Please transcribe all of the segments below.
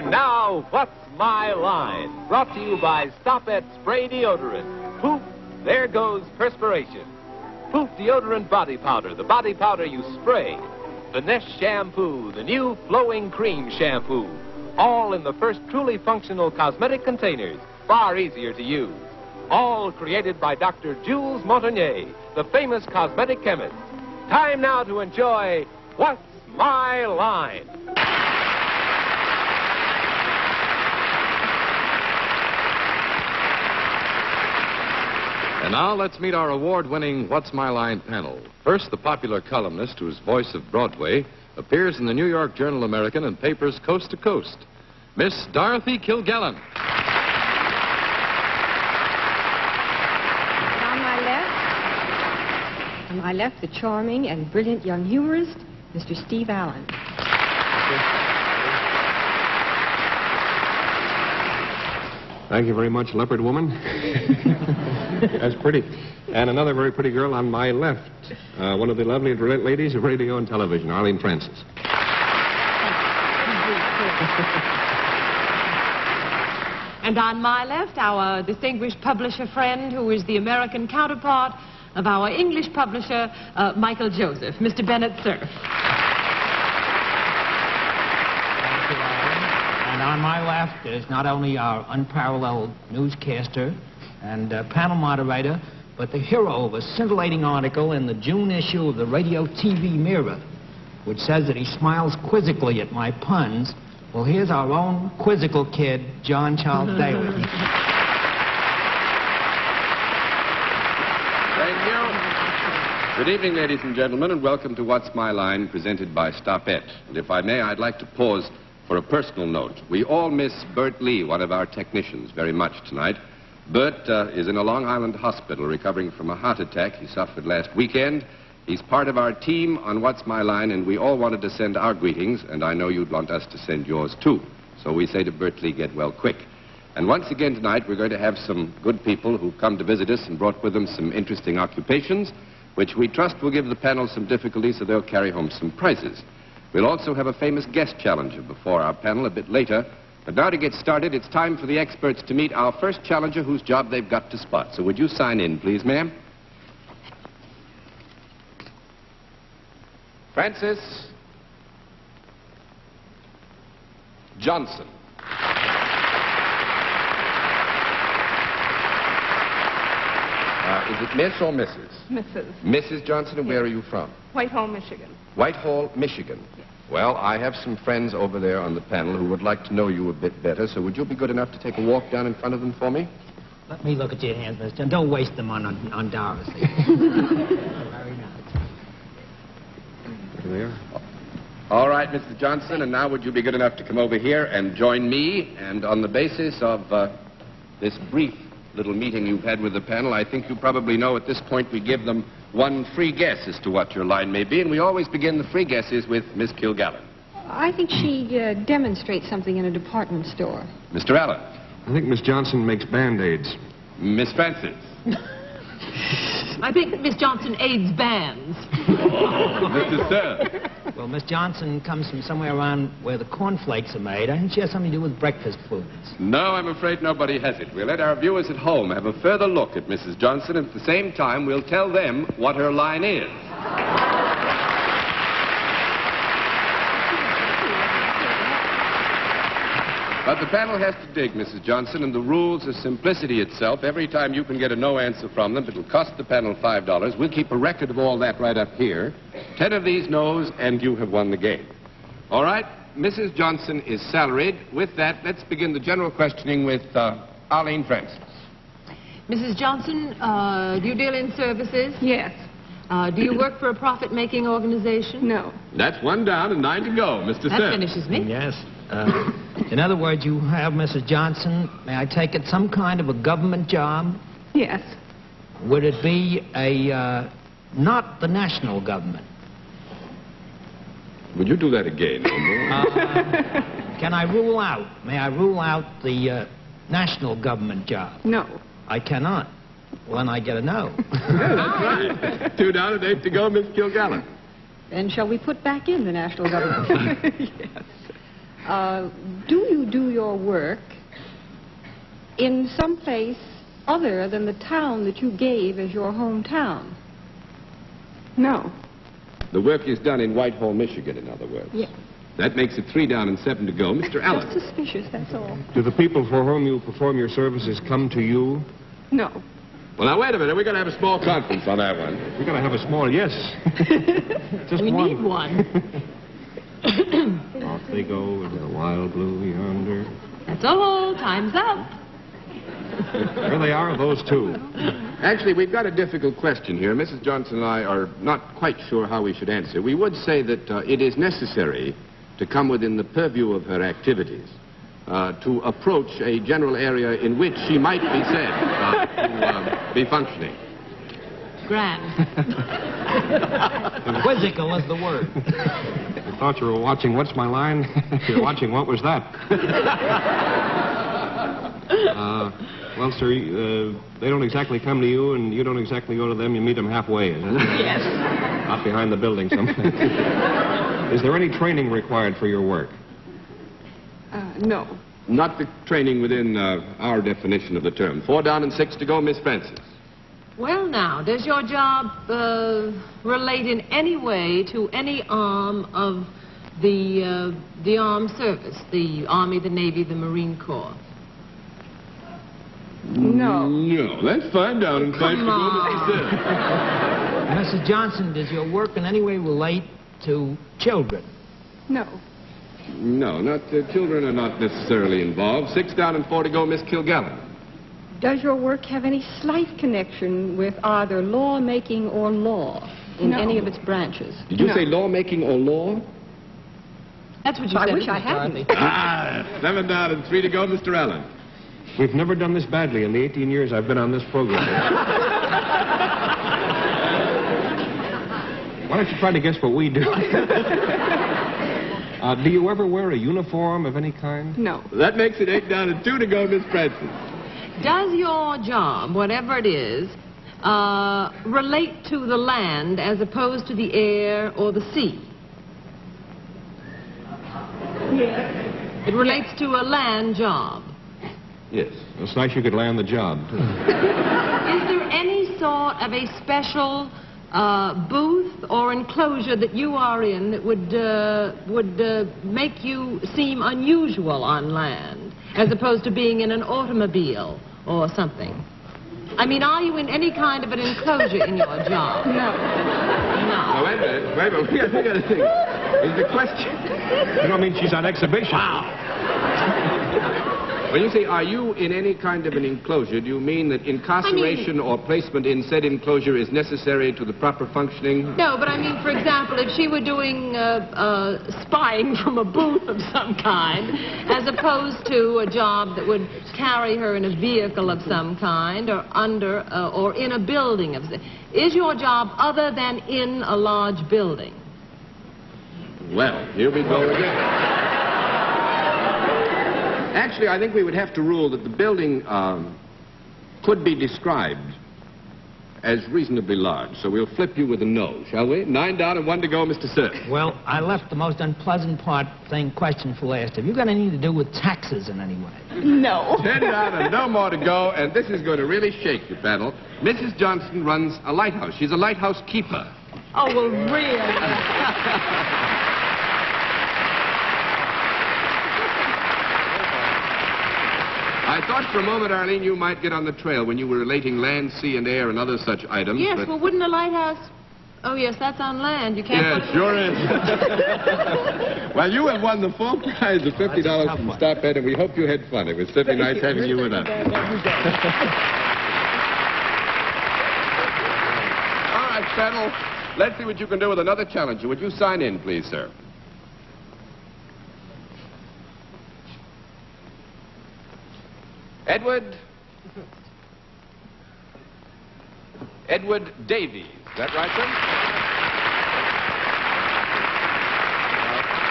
And now, What's My Line? Brought to you by Stop at Spray Deodorant. Poof, there goes perspiration. Poof Deodorant Body Powder, the body powder you spray. Finesse Shampoo, the new flowing cream shampoo. All in the first truly functional cosmetic containers, far easier to use. All created by Dr. Jules Montagnier, the famous cosmetic chemist. Time now to enjoy What's My Line? And now let's meet our award-winning What's My Line panel. First, the popular columnist whose voice of Broadway appears in the New York Journal American and papers coast to coast, Miss Dorothy Kilgallen. On my left, the charming and brilliant young humorist, Mr. Steve Allen. Thank you very much, leopard woman. That's pretty. And another very pretty girl on my left. One of the lovely ladies of radio and television, Arlene Francis. And on my left, our distinguished publisher friend, who is the American counterpart of our English publisher, Michael Joseph, Mr. Bennett Cerf. And on my left is not only our unparalleled newscaster and panel moderator, but the hero of a scintillating article in the June issue of the Radio TV Mirror, which says that he smiles quizzically at my puns. Well, here's our own quizzical kid, John Charles Daly. Thank you. Good evening, ladies and gentlemen, and welcome to What's My Line, presented by Stopette. And if I may, I'd like to pause for a personal note. We all miss Bert Lee, one of our technicians, very much tonight. Bert is in a Long Island hospital recovering from a heart attack he suffered last weekend. He's part of our team on What's My Line, and we all wanted to send our greetings, and I know you'd want us to send yours, too. So we say to Bert Lee, get well quick. And once again tonight, we're going to have some good people who've come to visit us and brought with them some interesting occupations, which we trust will give the panel some difficulty so they'll carry home some prizes. We'll also have a famous guest challenger before our panel a bit later. But now to get started, it's time for the experts to meet our first challenger whose job they've got to spot. So would you sign in, please, ma'am? Francis Johnson. Is it Miss or Mrs.? Mrs. Mrs. Johnson, and where are you from? Whitehall, Michigan. Whitehall, Michigan. Yes. Well, I have some friends over there on the panel who would like to know you a bit better, so would you be good enough to take a walk down in front of them for me? Let me look at your hands, Mister. Don't waste them on Dorothy. Very nice. Here they are. All right, Mr. Johnson, and now would you be good enough to come over here and join me? And on the basis of this brief little meeting you've had with the panel, I think you probably know at this point we give them one free guess as to what your line may be, and we always begin the free guesses with Miss Kilgallen. I think she demonstrates something in a department store. Mr. Allen. I think Miss Johnson makes Band-Aids. Miss Francis. I think Miss Johnson aids bands. Mr. Sir. Well, Miss Johnson comes from somewhere around where the cornflakes are made. I think she has something to do with breakfast foods. No, I'm afraid nobody has it. We'll let our viewers at home have a further look at Mrs. Johnson, and at the same time, we'll tell them what her line is. But the panel has to dig, Mrs. Johnson, and the rules are simplicity itself. Every time you can get a no answer from them, it'll cost the panel $5. We'll keep a record of all that right up here. 10 of these no's, and you have won the game. All right, Mrs. Johnson is salaried. With that, let's begin the general questioning with Arlene Francis. Mrs. Johnson, do you deal in services? Yes. Do you work for a profit-making organization? No. That's 1 down and 9 to go, Mr. That Sir. finishes me. Yes. In other words, you have, Mrs. Johnson, may I take it, some kind of a government job? Yes. Would it be a, not the national government? Would you do that again? Can I rule out, may I rule out the national government job? No. I cannot. Well, then I get a no. Yeah, that's right. 2 down and 8 to go, Miss Kilgallen. Then shall we put back in the national government? Yes. Do you you do your work in some place other than the town that you gave as your hometown? No. The work is done in Whitehall, Michigan, in other words. Yes. That makes it 3 down and 7 to go. Mr. Allen. Just suspicious, that's all. Do the people for whom you perform your services come to you? No. Well, now, wait a minute. We're going to have a small conference on that one. We're going to have a small, yes. Just We one. need one. Off they go into the wild blue yonder. That's all. Time's up. There they are, those two. Actually, we've got a difficult question here. Mrs. Johnson and I are not quite sure how we should answer. We would say that it is necessary to come within the purview of her activities, to approach a general area in which she might be said to be functioning. Grand. Quizzical is the word. I thought you were watching What's My Line? You're watching What Was That? Well, sir, they don't exactly come to you, and you don't exactly go to them. You meet them halfway, isn't it? Yes. Out behind the building somewhere. Is there any training required for your work? No. Not the training within our definition of the term. 4 down and 6 to go, Miss Francis. Well, now, does your job relate in any way to any arm of the armed service, the Army, the Navy, the Marine Corps? No. No, let's find out and find Come on. Mrs. Johnson, does your work in any way relate to children? No. No, not children are not necessarily involved. 6 down and 4 to go, Miss Kilgallen. Does your work have any slight connection with either lawmaking or law in any of its branches? Did you say lawmaking or law? That's what you I said. wish Mr. I hadn't. McCarthy. 7 down and 3 to go, Mr. Allen. We've never done this badly in the 18 years I've been on this program. Why don't you try to guess what we do? Do you ever wear a uniform of any kind? No. That makes it 8 down and 2 to go, Miss Francis. Does your job, whatever it is, relate to the land as opposed to the air or the sea? Yes. It relates to a land job. Yes. It's nice you could land the job, too. Is there any sort of a special booth or enclosure that you are in that would make you seem unusual on land, as opposed to being in an automobile or something? I mean, are you in any kind of an enclosure in your job? No. Oh, wait a minute. Wait a minute. We got to think. Is the question... You don't mean she's on exhibition? Wow. When you say, are you in any kind of an enclosure, do you mean that incarceration or placement in said enclosure is necessary to the proper functioning? No, but I mean, for example, if she were doing spying from a booth of some kind, as opposed to a job that would carry her in a vehicle of some kind, or under, or in a building of... Is your job other than in a large building? Well, here we go again. Actually, I think we would have to rule that the building could be described as reasonably large. So we'll flip you with a no, shall we? 9 down and 1 to go, Mr. Sir. Well, I left the most unpleasant question for last. Have you got anything to do with taxes in any way? No. 10 down and no more to go, and this is going to really shake your panel. Mrs. Johnson runs a lighthouse. She's a lighthouse keeper. Oh, well, really? I thought for a moment, Arlene, you might get on the trail when you were relating land, sea, and air and other such items. Yes, but... well, wouldn't a lighthouse... Oh, yes, that's on land. You can't... Yes, sure is. Well, you have won the full prize of $50 from Stop It, and we hope you had fun. It was certainly nice having you with us. All right, panel. Let's see what you can do with another challenger. Would you sign in, please, sir? Edward Davies. Is that right, sir?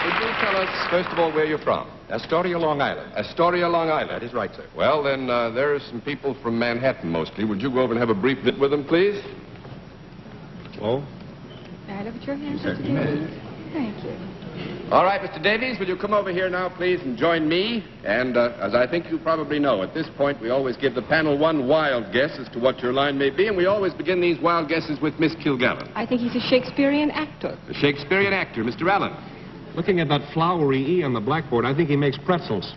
Would you tell us, first of all, where you're from? Astoria, Long Island. Astoria, Long Island. That is right, sir. Well, then, there are some people from Manhattan, mostly. Would you go over and have a brief bit with them, please? Oh? May I look at your hands, Mr. Certainly may. Davies? Thank you. All right, Mr. Davies, will you come over here now, please, and join me? And as I think you probably know, at this point, we always give the panel one wild guess as to what your line may be, and we always begin these wild guesses with Miss Kilgallen. I think he's a Shakespearean actor. The Shakespearean actor, Mr. Allen. Looking at that flowery E on the blackboard, I think he makes pretzels.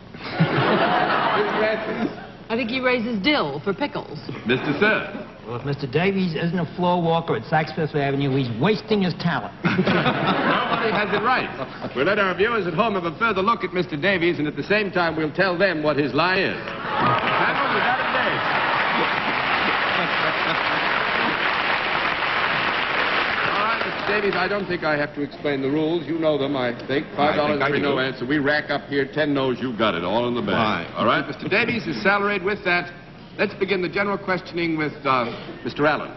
I think he raises dill for pickles. Mr. Sir. Well, if Mr. Davies isn't a floor walker at Saks Fifth Avenue, he's wasting his talent. Nobody has it right. We'll let our viewers at home have a further look at Mr. Davies, and at the same time, we'll tell them what his lie is. Panel, you got it, Dave. All right, Mr. Davies, I don't think I have to explain the rules. You know them, I think. $5 every no answer. We rack up here 10 no's, you got it, all in the bag. Right. All right, Mr. Davies is salaried with that. Let's begin the general questioning with Mr. Allen.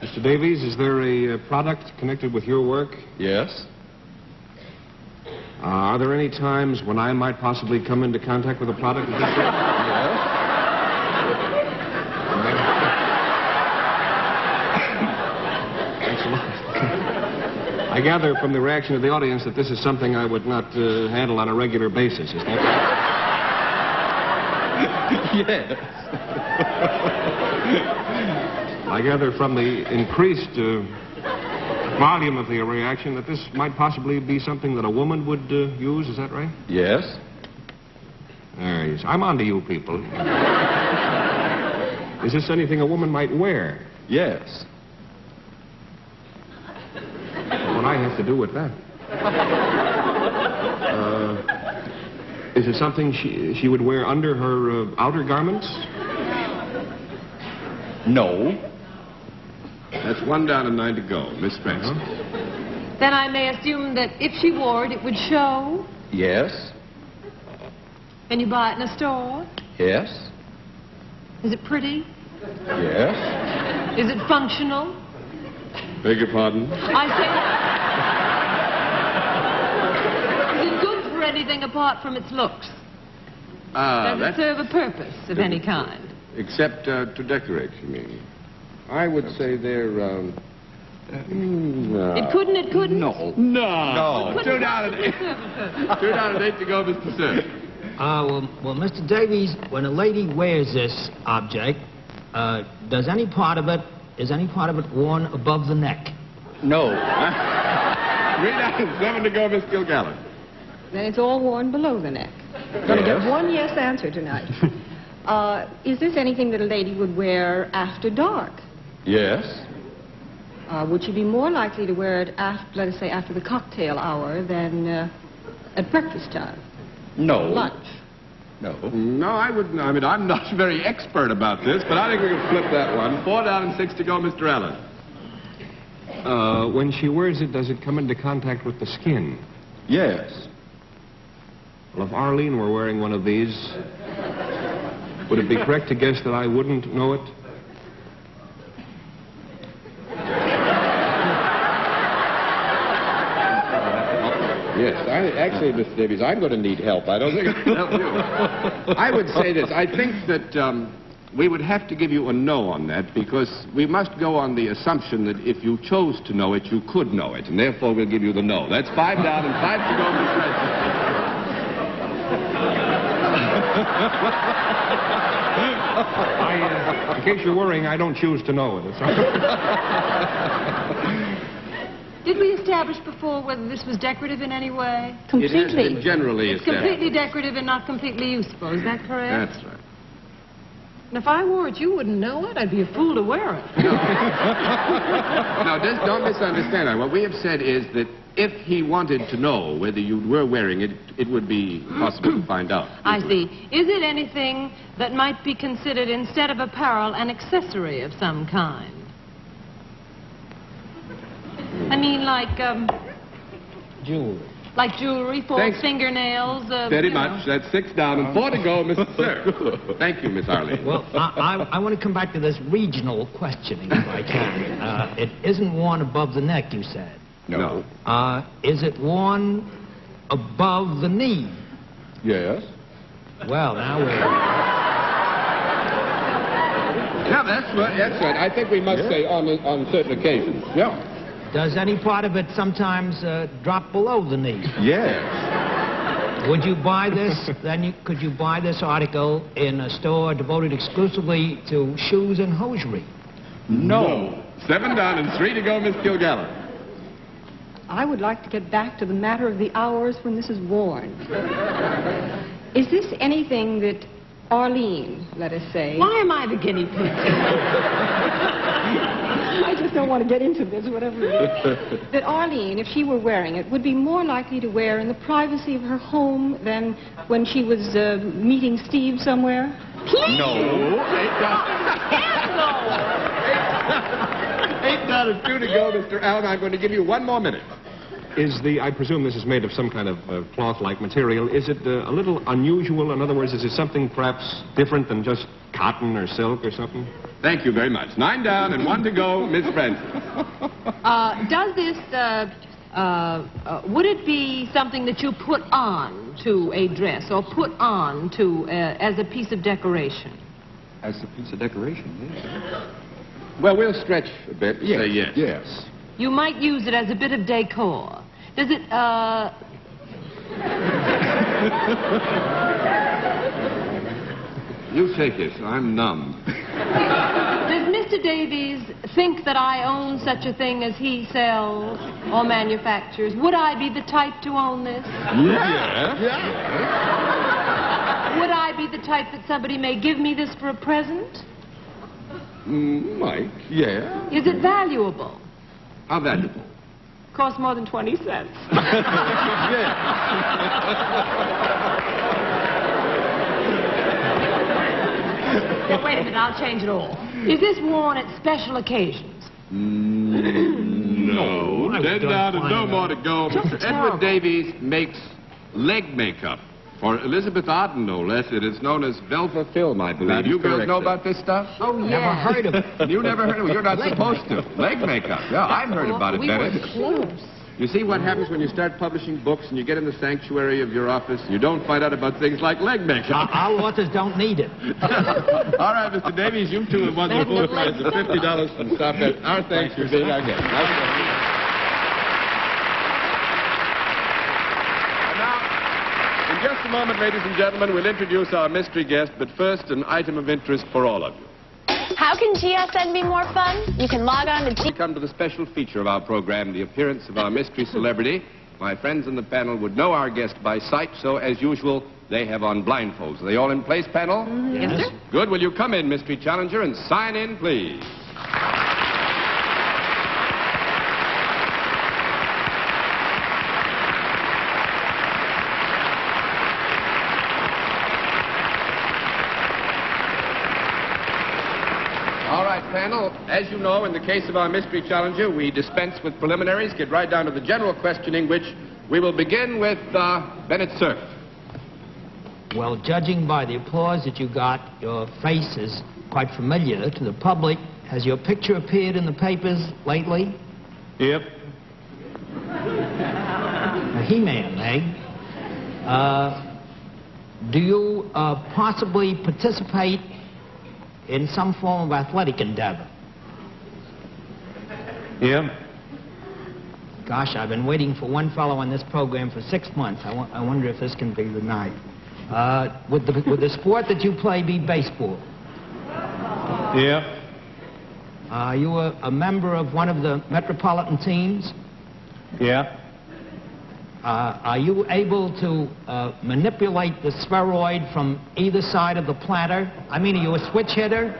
Mr. Davies, is there a product connected with your work? Yes. Are there any times when I might possibly come into contact with a product of this sort? Yes. Thanks a lot. I gather from the reaction of the audience that this is something I would not handle on a regular basis. Is that right? Yes. I gather from the increased volume of the reaction that this might possibly be something that a woman would use. Is that right? Yes. Yes. I'm on to you people. Is this anything a woman might wear? Yes. What I have to do with that? Is it something she would wear under her outer garments? No. That's 1 down and 9 to go. Miss Francis. Then I may assume that if she wore it, it would show. Yes. Can you buy it in a store? Yes. Is it pretty? Yes. Is it functional? Beg your pardon? I say... Is it good for anything apart from its looks? Does it serve a purpose of any kind? Except to decorate, you mean? I would say they're, no. It couldn't? No. No. 2 down and 8. 2 down and 8 to go, Mr. Sir. Well, Mr. Davies, when a lady wears this object, is any part of it worn above the neck? No. 3 down and 7 to go, Miss Kilgallen. Then it's all worn below the neck. Going to get one yes answer tonight. Is this anything that a lady would wear after dark? Yes. Would she be more likely to wear it, let us say, after the cocktail hour than at breakfast time? No. Lunch? No. No, I wouldn't. I mean, I'm not very expert about this, but I think we can flip that one. 4 down and 6 to go, Mr. Allen. When she wears it, does it come into contact with the skin? Yes. Well, if Arlene were wearing one of these, would it be correct to guess that I wouldn't know it? Yes. Actually, Mr. Davies, I'm going to need help. I don't think I can help you. I would say this. I think that we would have to give you a no on that because we must go on the assumption that if you chose to know it, you could know it, and therefore we'll give you the no. That's 5 down and 5 to go, Miss Francis. In case you're worrying, I don't choose to know it. Did we establish before whether this was decorative in any way? Completely. It has been generally It's established. completely decorative and not completely useful. Is that correct? That's right. And if I wore it, you wouldn't know it. I'd be a fool to wear it. Now, don't misunderstand. What we have said is that if he wanted to know whether you were wearing it, it would be possible to find out. I see. Is it anything that might be considered, instead of apparel, an accessory of some kind? I mean, like, Jewelry. like jewelry, false Thanks. fingernails. Very much. That's 6 down and 4 to go, Mr. Sir. Thank you, Miss Arlene. Well, I want to come back to this regional questioning, if I can. It isn't worn above the neck, you said. No. Is it worn above the knee? Yes. Well, now we're... Yeah, that's right. I think we must say on certain occasions. Yeah. Does any part of it sometimes drop below the knee? Yes. Would you buy this, could you buy this article in a store devoted exclusively to shoes and hosiery? No. 7 down and 3 to go, Miss Kilgallen. I would like to get back to the matter of the hours when this is worn. Is this anything that Arlene, let us say... Why am I the guinea pig? I just don't want to get into this, whatever it is. That Arlene, if she were wearing it, would be more likely to wear in the privacy of her home than when she was meeting Steve somewhere? Please! No. 8 down and 2 to go, Mr. Allen. I'm going to give you 1 more minute. I presume this is made of some kind of cloth-like material. Is it a little unusual? In other words, is it something perhaps different than just cotton or silk or something? Thank you very much. 9 down and 1 to go, Miss Francis. Does this, would it be something that you put on to a dress or put on to, as a piece of decoration? As a piece of decoration, yes. Well, we'll stretch a bit and say yes. Yes. You might use it as a bit of decor. Does it, You take it. I'm numb. Does Mr. Davies think that I own such a thing as he sells or manufactures? Would I be the type to own this? Yeah. Would I be the type that somebody may give me this for a present? Mike, yeah. Is it valuable? How valuable? Costs more than 20 cents. Now, wait a minute, I'll change it all. Is this worn at special occasions? No. 10 down and no more to go. Mr. Edward Davies makes leg makeup. For Elizabeth Arden, no less. It is known as Velva Film, I believe. You girls know about this stuff? Oh, yeah. Never heard of it. You never heard of it? You're not supposed to. Leg makeup. Yeah, I've heard about it, We Dennis. were close. You see what happens when you start publishing books and you get in the sanctuary of your office? You don't find out about things like leg makeup. Our authors don't need it. All right, Mr. Davies, you two have won the full prize of $50 from Stop It. Our thanks for being our guest. And now, in just a moment, ladies and gentlemen, we'll introduce our mystery guest, but first, an item of interest for all of you. How can GSN be more fun? You can log on to We come to the special feature of our program, the appearance of our mystery celebrity. My friends in the panel would know our guest by sight, so as usual, they have on blindfolds. Are they all in place, panel? Yes, sir. Good. Will you come in, mystery challenger, and sign in, please? Panel, as you know, in the case of our mystery challenger, we dispense with preliminaries, get right down to the general questioning, which we will begin with Bennett Cerf. Well, judging by the applause that you got, your face is quite familiar to the public. Has your picture appeared in the papers lately? Yep. A He-Man, eh? Do you possibly participate in some form of athletic endeavor? Yeah. Gosh, I've been waiting for one fellow on this program for 6 months. I wonder if this can be the night. Would the sport that you play be baseball? Yeah. Are you a member of one of the metropolitan teams? Yeah. Are you able to manipulate the spheroid from either side of the platter? I mean, are you a switch hitter?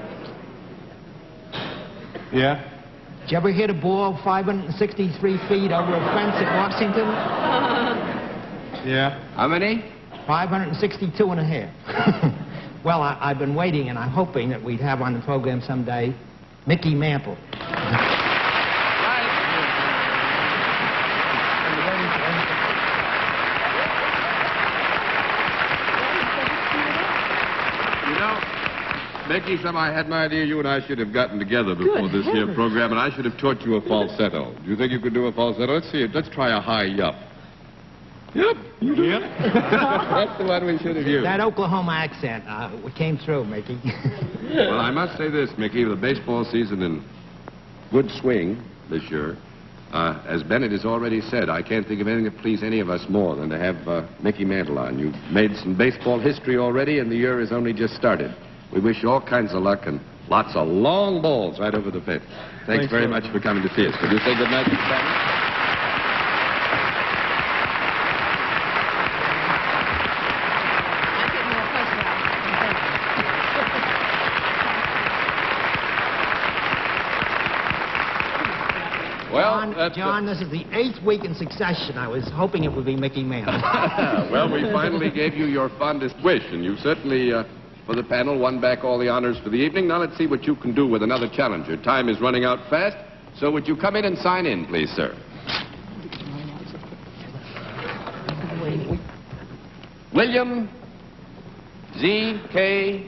Yeah. Did you ever hit a ball 563 feet over a fence at Washington? Yeah. How many? 562 and a half. Well, I've been waiting, and I'm hoping that we'd have on the program someday Mickey Mantle. Mickey, I had my idea you and I should have gotten together before this here program, and I should have taught you a falsetto. Do you think you could do a falsetto? Let's see it. Let's try a high yup. Yep. Yep. That's the one we should have used. That Oklahoma accent came through, Mickey. Well, I must say this, Mickey. The baseball season in good swing this year. As Bennett has already said, I can't think of anything that please any of us more than to have Mickey Mantle on. You've made some baseball history already, and the year has only just started. We wish you all kinds of luck and lots of long balls right over the fence. Thanks very much for coming to see us. Could you say good night, Mr. Bennett? Well, John, this is the 8th week in succession. I was hoping it would be Mickey Mantle. Well, we finally gave you your fondest wish, and you certainly, for the panel, won back all the honors for the evening. Now let's see what you can do with another challenger. Time is running out fast, so would you come in and sign in, please, sir? William Z.K.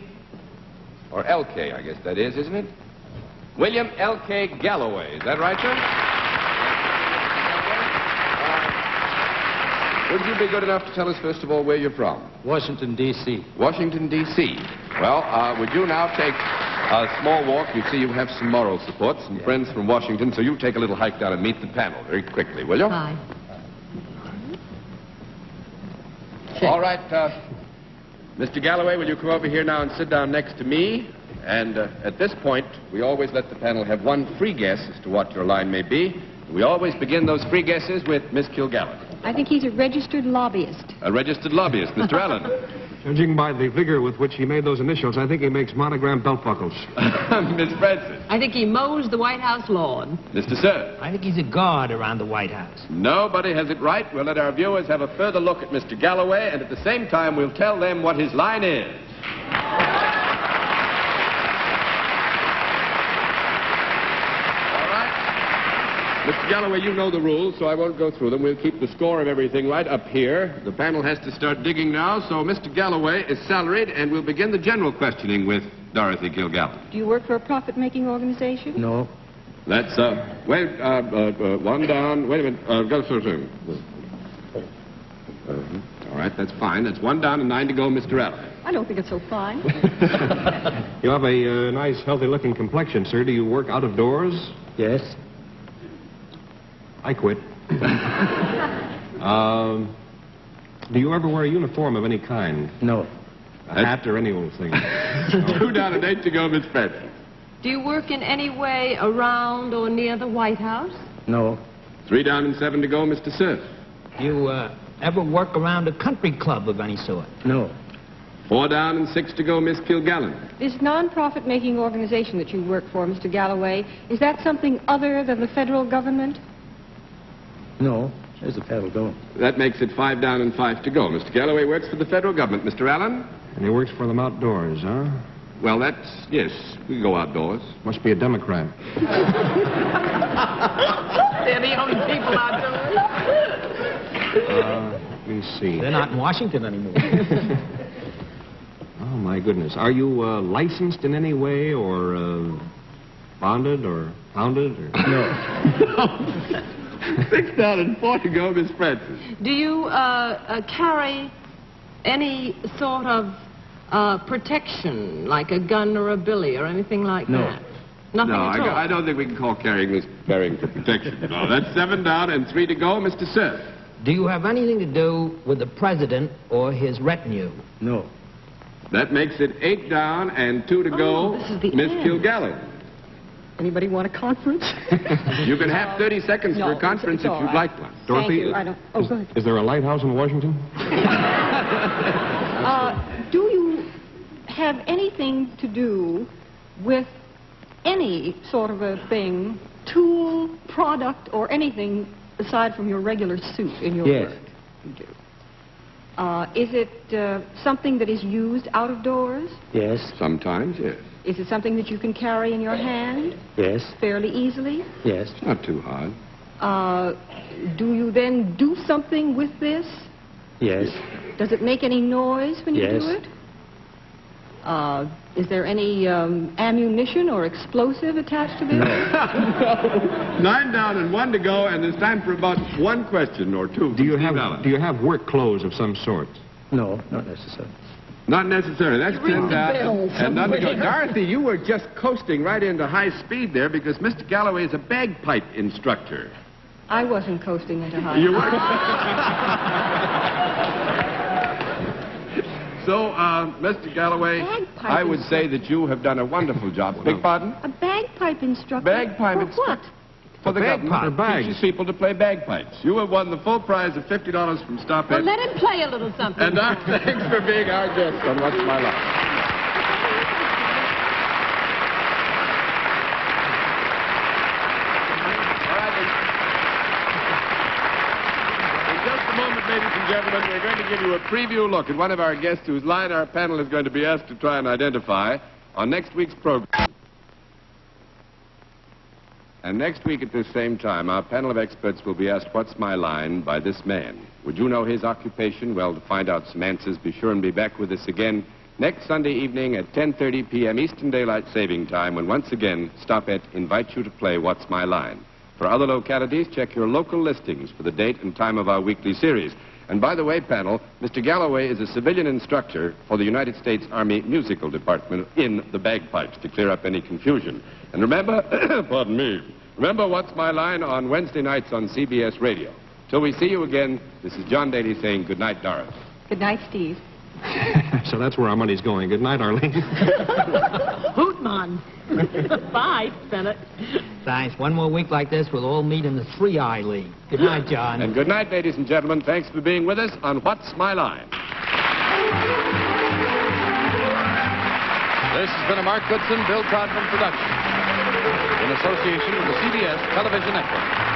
or L.K., I guess that is, isn't it? William L.K. Galloway. Is that right, sir? Would you be good enough to tell us, first of all, where you're from? Washington, D.C. Washington, D.C. Well, would you now take a small walk? You see, you have some moral support, some friends from Washington, so you take a little hike down and meet the panel very quickly, will you? Hi. All right, Mr. Galloway, will you come over here now and sit down next to me? And at this point, we always let the panel have one free guess as to what your line may be. We always begin those free guesses with Miss Kilgallen. I think he's a registered lobbyist. A registered lobbyist, Mr. Allen. Judging by the vigor with which he made those initials, I think he makes monogram belt buckles. Miss Francis. I think he mows the White House lawn. Mr. Sir. I think he's a guard around the White House. Nobody has it right. We'll let our viewers have a further look at Mr. Galloway, and at the same time, we'll tell them what his line is. Mr. Galloway, you know the rules, so I won't go through them. We'll keep the score of everything right up here. The panel has to start digging now, so Mr. Galloway is salaried, and we'll begin the general questioning with Dorothy Kilgallen. Do you work for a profit-making organization? No. That's, one down. Wait a minute. Go through. All right, that's fine. That's 1 down and 9 to go, Mr. Allen. I don't think it's so fine. You have a nice, healthy-looking complexion, sir. Do you work out of doors? Yes. I quit. Do you ever wear a uniform of any kind? No. A hat or any old thing? 2 down and 8 to go, Miss Francis. Do you work in any way around or near the White House? No. 3 down and 7 to go, Mr. Sir. Do you ever work around a country club of any sort? No. 4 down and 6 to go, Miss Kilgallen. This non-profit-making organization that you work for, Mr. Galloway, is that something other than the federal government? No. There's the federal government. That makes it 5 down and 5 to go. Mr. Galloway works for the federal government. Mr. Allen? And he works for them outdoors, huh? Well, that's, yes, we can go outdoors. Must be a Democrat. They're the only people outdoors. Let me see. They're not in Washington anymore. Oh, my goodness. Are you licensed in any way or bonded or pounded? Or... No. 6 down and 4 to go, Miss Francis. Do you carry any sort of protection, like a gun or a billy or anything like that? Nothing No, at all? I don't think we can call carrying this carrying for protection. No, that's 7 down and 3 to go, Mr. Sir. Do you have anything to do with the president or his retinue? No. That makes it 8 down and 2 to go, this is the Miss end. Kilgallen. Anybody want a conference? You can have 30 seconds No, for a conference it's all if you'd right. like one. Dorothy, Thank you. I don't... Oh, go ahead. is there a lighthouse in Washington? Do you have anything to do with any sort of a thing, tool, product, or anything aside from your regular suit in your Yes. work? You do. Is it something that is used out of doors? Yes. Sometimes, yes. Is it something that you can carry in your hand Yes. fairly easily? Yes. It's not too hard. Do you then do something with this? Yes. Does it make any noise when you Yes. do it? Is there any ammunition or explosive attached to this? No. 9 down and 1 to go, and there's time for about 1 question or 2. Do you Steve Allen. have work clothes of some sort? No, not necessarily. Not necessary. That's 10 down bill and none to go. somewhere. Dorothy, you were just coasting right into high speed there because Mr. Galloway is a bagpipe instructor. I wasn't coasting into high. You were. So, Mr. Galloway, Bagpipe I would say instructor. that you have done a wonderful job. Beg pardon? A bagpipe instructor? Bagpipe For instructor. what? For the government bagpipe. that Bags. teaches people to play bagpipes. You have won the full prize of $50 from Stop Well, It. let him play a little something. And our thanks for being our guest on What's My Line. All right, in just a moment, ladies and gentlemen, we're going to give you a preview look at one of our guests whose line our panel is going to be asked to try and identify on next week's program. And next week at this same time, our panel of experts will be asked, "What's my line?" by this man. Would you know his occupation? Well, to find out some answers, be sure and be back with us again next Sunday evening at 10:30 p.m. Eastern Daylight Saving Time, when once again, Stop It invites you to play What's My Line. For other localities, check your local listings for the date and time of our weekly series. And by the way, panel, Mr. Galloway is a civilian instructor for the United States Army Musical Department in the bagpipes, to clear up any confusion. And remember, pardon me, remember What's My Line on Wednesday nights on CBS Radio. Till we see you again, this is John Daly saying good night, Doris. Good night, Steve. So that's where our money's going. Good night, Arlene. Hootman. Bye, Bennett. Thanks. One more week like this, we'll all meet in the 3-Eye League. Good night, John. And good night, ladies and gentlemen. Thanks for being with us on What's My Line. This has been a Mark Goodson, Bill Todman production in association with the CBS Television Network.